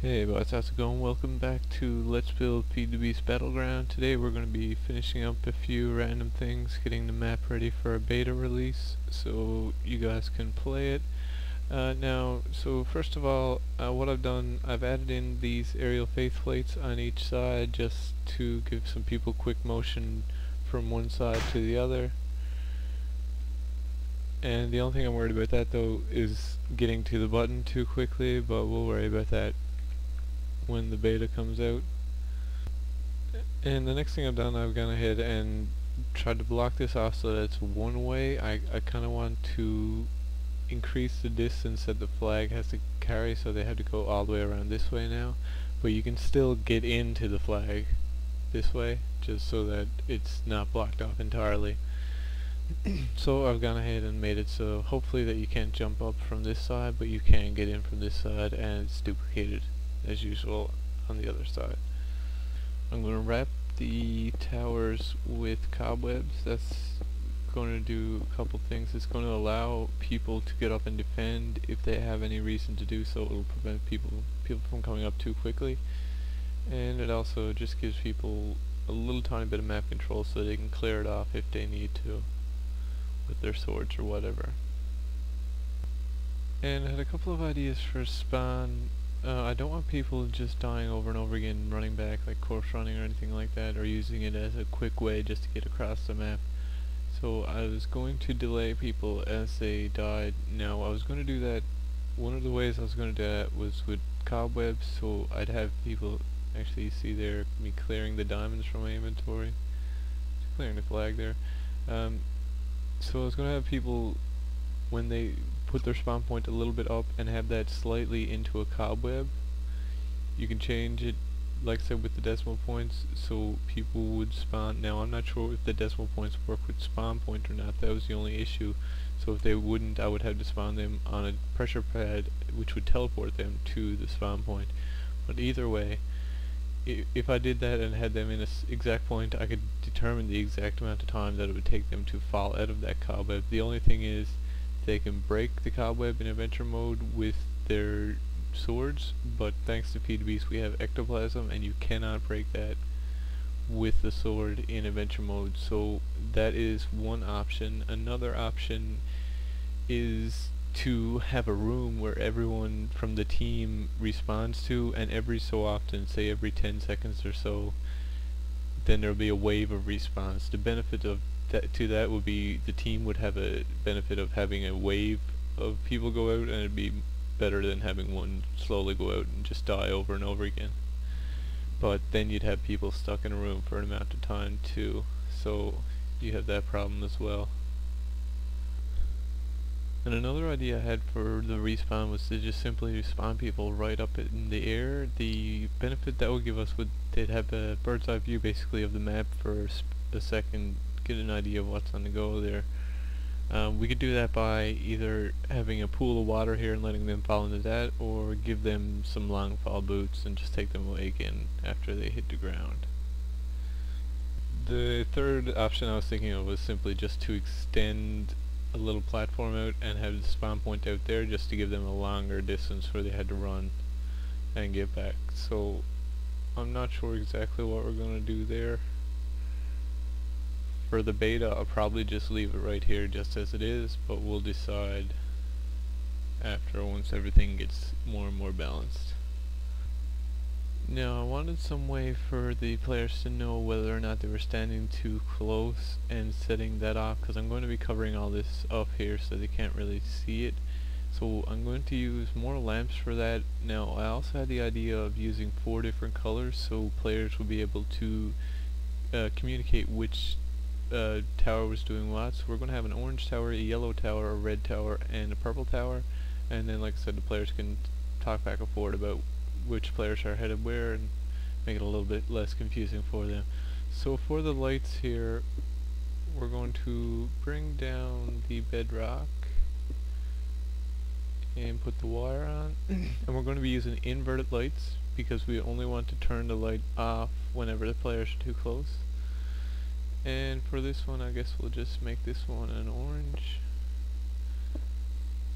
Hey boys, how's it going? Welcome back to Let's Build FTB Battleground. Today we're going to be finishing up a few random things, getting the map ready for a beta release so you guys can play it. So first of all, what I've done, I've added in these aerial faceplates on each side just to give some people quick motion from one side to the other. And the only thing I'm worried about that though is getting to the button too quickly, but we'll worry about that when the beta comes out. And the next thing I've done, I've gone ahead and tried to block this off so that it's one way. I kind of want to increase the distance that the flag has to carry, so they have to go all the way around this way now. But you can still get into the flag this way, just so that it's not blocked off entirely. So I've gone ahead and made it so hopefully that you can't jump up from this side, but you can get in from this side, and it's duplicated as usual on the other side. I'm going to wrap the towers with cobwebs. That's going to do a couple things. It's going to allow people to get up and defend if they have any reason to do so. It will prevent people from coming up too quickly, and it also just gives people a little tiny bit of map control so they can clear it off if they need to with their swords or whatever. And I had a couple of ideas for spawn. I don't want people just dying over and over again, running back, like course running or anything like that, or using it as a quick way just to get across the map. So I was going to delay people as they died. Now I was going to do that, one of the ways I was going to do that was with cobwebs, so I'd have people, actually you see there, me clearing the diamonds from my inventory. Just clearing the flag there. So I was going to have people, when they put their spawn point a little bit up and have that slightly into a cobweb, you can change it, like I said, with the decimal points, so people would spawn. Now I'm not sure if the decimal points work with spawn point or not. That was the only issue. So if they wouldn't, I would have to spawn them on a pressure pad, which would teleport them to the spawn point. But either way, if I did that and had them in an exact point, I could determine the exact amount of time that it would take them to fall out of that cobweb. The only thing is, they can break the cobweb in adventure mode with their swords, but thanks to FTBs we have ectoplasm and you cannot break that with the sword in adventure mode. So that is one option. Another option is to have a room where everyone from the team respawns to, and every so often, say every 10 seconds or so, then there'll be a wave of respawns. The benefit of that would be the team would have a benefit of having a wave of people go out, and it'd be better than having one slowly go out and just die over and over again. But then you'd have people stuck in a room for an amount of time too, so you have that problem as well. And another idea I had for the respawn was to just simply respawn people right up in the air. The benefit that would give us would, they'd have a bird's eye view basically of the map for a second, get an idea of what's on the go there. We could do that by either having a pool of water here and letting them fall into that, or give them some long fall boots and just take them away again after they hit the ground. The third option I was thinking of was simply just to extend a little platform out and have the spawn point out there just to give them a longer distance where they had to run and get back. So I'm not sure exactly what we're going to do there. For the beta I'll probably just leave it right here just as it is, but we'll decide after, once everything gets more and more balanced. Now I wanted some way for the players to know whether or not they were standing too close and setting that off, because I'm going to be covering all this up here so they can't really see it. So I'm going to use more lamps for that. Now I also had the idea of using 4 different colors so players will be able to communicate which tower was doing what. So we're going to have an orange tower, a yellow tower, a red tower, and a purple tower, and then like I said, the players can talk back and forth about which players are headed where and make it a little bit less confusing for them. So for the lights here, we're going to bring down the bedrock and put the wire on and we're going to be using inverted lights because we only want to turn the light off whenever the players are too close. And for this one, I guess we'll just make this one an orange.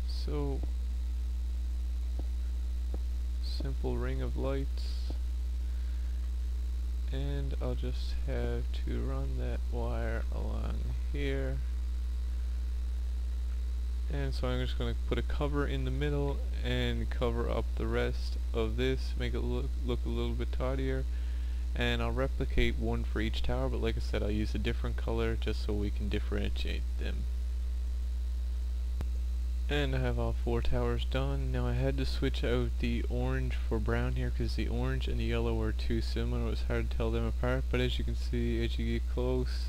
So simple ring of lights, and I'll just have to run that wire along here. And so I'm just going to put a cover in the middle and cover up the rest of this, make it look a little bit tawdier. And I'll replicate one for each tower, but like I said, I'll use a different color just so we can differentiate them. And I have all 4 towers done. Now I had to switch out the orange for brown here because the orange and the yellow were too similar. It was hard to tell them apart, but as you can see, as you get close,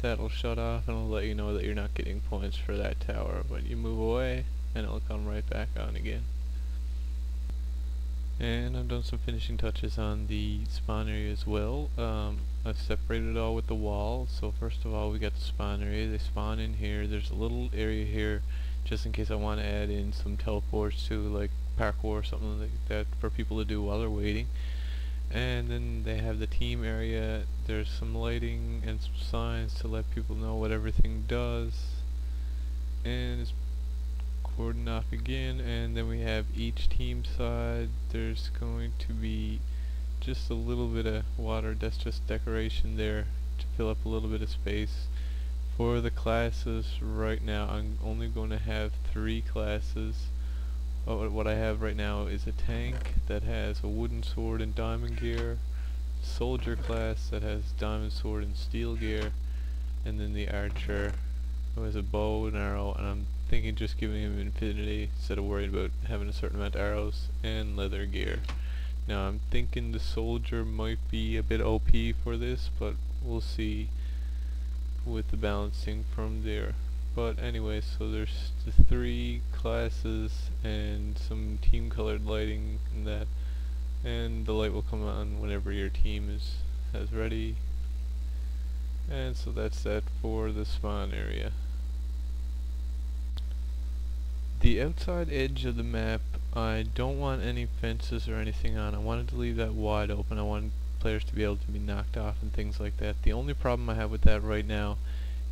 that'll shut off and it'll let you know that you're not getting points for that tower. But you move away and it'll come right back on again. And I've done some finishing touches on the spawn area as well. I've separated it all with the wall. So first of all, we got the spawn area. They spawn in here. There's a little area here just in case I want to add in some teleports to like parkour or something like that for people to do while they're waiting. And then they have the team area. There's some lighting and some signs to let people know what everything does. And it's cordon off again, and then we have each team side. There's going to be just a little bit of water, that's just decoration there to fill up a little bit of space. For the classes right now, I'm only going to have 3 classes. What I have right now is a tank that has a wooden sword and diamond gear, soldier class that has diamond sword and steel gear, and then the archer who has a bow and arrow, and I'm thinking just giving him infinity instead of worrying about having a certain amount of arrows, and leather gear. Now I'm thinking the soldier might be a bit OP for this, but we'll see with the balancing from there. But anyway, so there's the 3 classes and some team colored lighting and that, and the light will come on whenever your team has ready. And so that's that for the spawn area. The outside edge of the map, I don't want any fences or anything on. I wanted to leave that wide open. I wanted players to be able to be knocked off and things like that. The only problem I have with that right now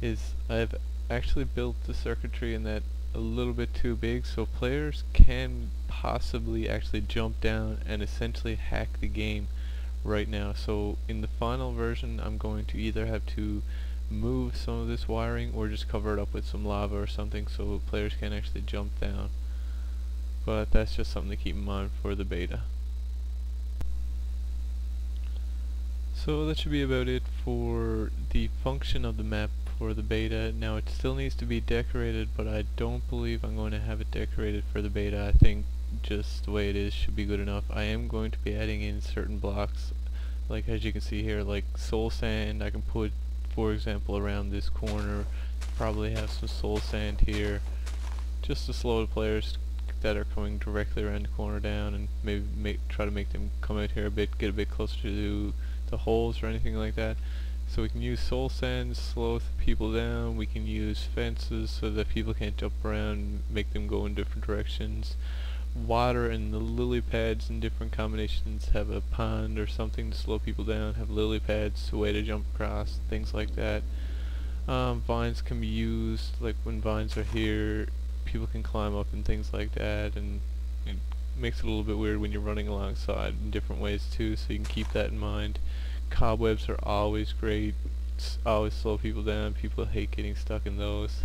is I've actually built the circuitry in that a little bit too big, so players can possibly actually jump down and essentially hack the game right now. So in the final version, I'm going to either have to move some of this wiring or just cover it up with some lava or something so players can't actually jump down. But that's just something to keep in mind for the beta. So that should be about it for the function of the map for the beta. Now it still needs to be decorated, but I don't believe I'm going to have it decorated for the beta. I think just the way it is should be good enough. I am going to be adding in certain blocks, like as you can see here, like soul sand. I can put, for example, around this corner, probably have some soul sand here, just to slow the players that are coming directly around the corner down, and maybe try to make them come out here a bit, get a bit closer to the holes or anything like that. So we can use soul sand to slow people down. We can use fences so that people can't jump around, make them go in different directions. Water and the lily pads in different combinations, have a pond or something to slow people down, have lily pads, a way to jump across, things like that. Vines can be used, like when vines are here, people can climb up and things like that, and it makes it a little bit weird when you're running alongside in different ways too, so you can keep that in mind. Cobwebs are always great, always slow people down, people hate getting stuck in those,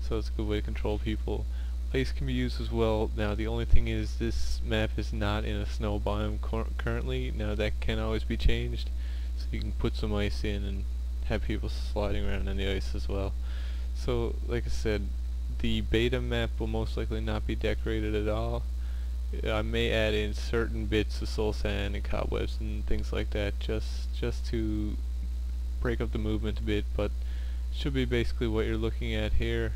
so it's a good way to control people. Ice can be used as well. Now the only thing is this map is not in a snow biome currently. Now that can always be changed, so you can put some ice in and have people sliding around in the ice as well. So like I said, the beta map will most likely not be decorated at all. I may add in certain bits of soul sand and cobwebs and things like that, just to break up the movement a bit, but it should be basically what you're looking at here.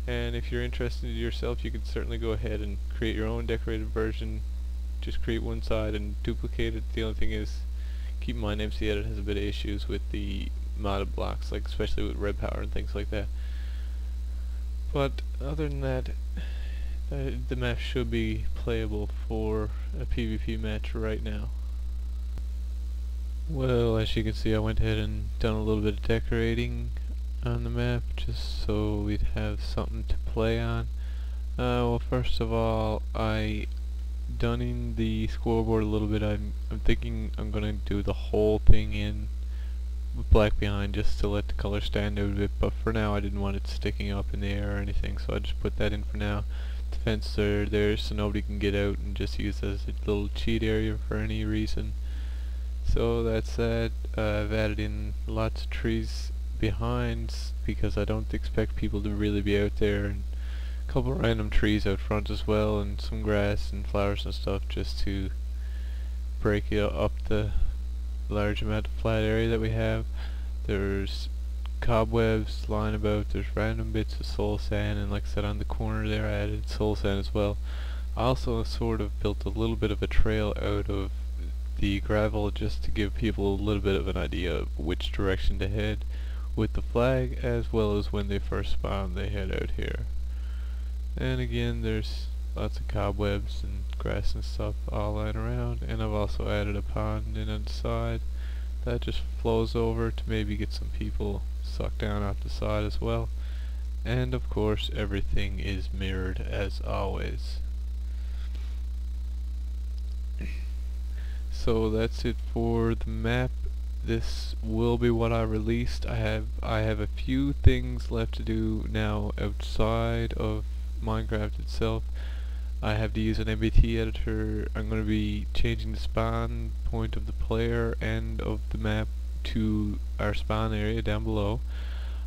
And if you're interested yourself, you can certainly go ahead and create your own decorated version. Just create one side and duplicate it. The only thing is, keep in mind MC-Edit has a bit of issues with the modded blocks, like especially with red power and things like that. But other than that, the map should be playable for a PvP match right now. Well, as you can see, I went ahead and done a little bit of decorating on the map just so we'd have something to play on. Well, first of all, I dunning the scoreboard a little bit. I'm thinking I'm gonna do the whole thing in black behind just to let the color stand out a bit, but for now I didn't want it sticking up in the air or anything, so I just put that in for now. The fences are there so nobody can get out and just use it as a little cheat area for any reason. So that's that. I've added in lots of trees behind because I don't expect people to really be out there, and a couple random trees out front as well, and some grass and flowers and stuff just to break up the large amount of flat area that we have. There's cobwebs lying about, there's random bits of soul sand, and like I said, on the corner there I added soul sand as well. I also sort of built a little bit of a trail out of the gravel just to give people a little bit of an idea of which direction to head with the flag, as well as when they first spawn they head out here. And again, there's lots of cobwebs and grass and stuff all lying around, and I've also added a pond in on the side that just flows over to maybe get some people sucked down off the side as well. And of course everything is mirrored as always. So that's it for the map. This will be what I released. I have a few things left to do now outside of Minecraft itself. I have to use an MBT editor. I'm going to be changing the spawn point of the player end of the map to our spawn area down below.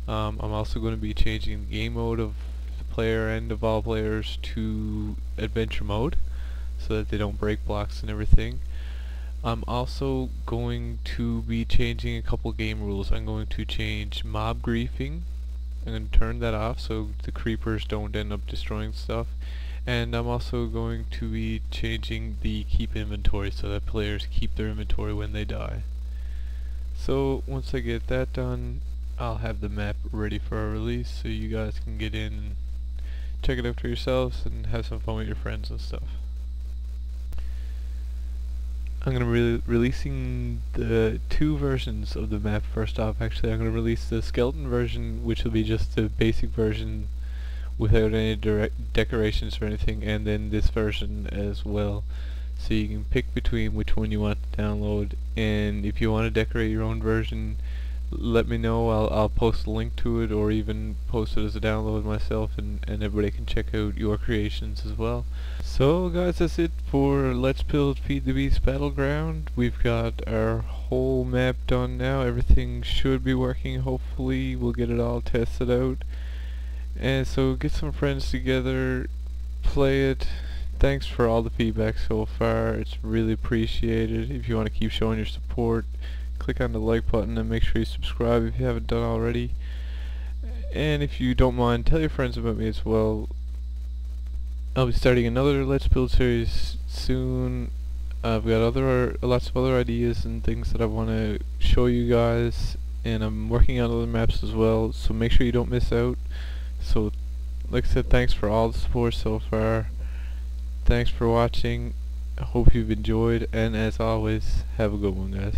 I'm also going to be changing the game mode of the player end of all players to adventure mode so that they don't break blocks and everything. I'm also going to be changing a couple game rules. I'm going to change mob griefing. I'm going to turn that off so the creepers don't end up destroying stuff. And I'm also going to be changing the keep inventory so that players keep their inventory when they die. So once I get that done, I'll have the map ready for a release so you guys can get in and check it out for yourselves and have some fun with your friends and stuff. I'm going to be releasing the two versions of the map first off. Actually, I'm going to release the skeleton version, which will be just the basic version without any decorations or anything, and then this version as well. So you can pick between which one you want to download, and if you want to decorate your own version, let me know. I'll post a link to it, or even post it as a download myself, and everybody can check out your creations as well. So guys, that's it for Let's Build FTB Battleground. We've got our whole map done now. Everything should be working. Hopefully we'll get it all tested out. And so get some friends together, play it. Thanks for all the feedback so far. It's really appreciated. If you want to keep showing your support, click on the like button and make sure you subscribe if you haven't done already. And if you don't mind, tell your friends about me as well. I'll be starting another Let's Build series soon. I've got lots of other ideas and things that I want to show you guys, and I'm working on other maps as well, so make sure you don't miss out. So like I said, thanks for all the support so far. Thanks for watching. I hope you've enjoyed, and as always, have a good one, guys.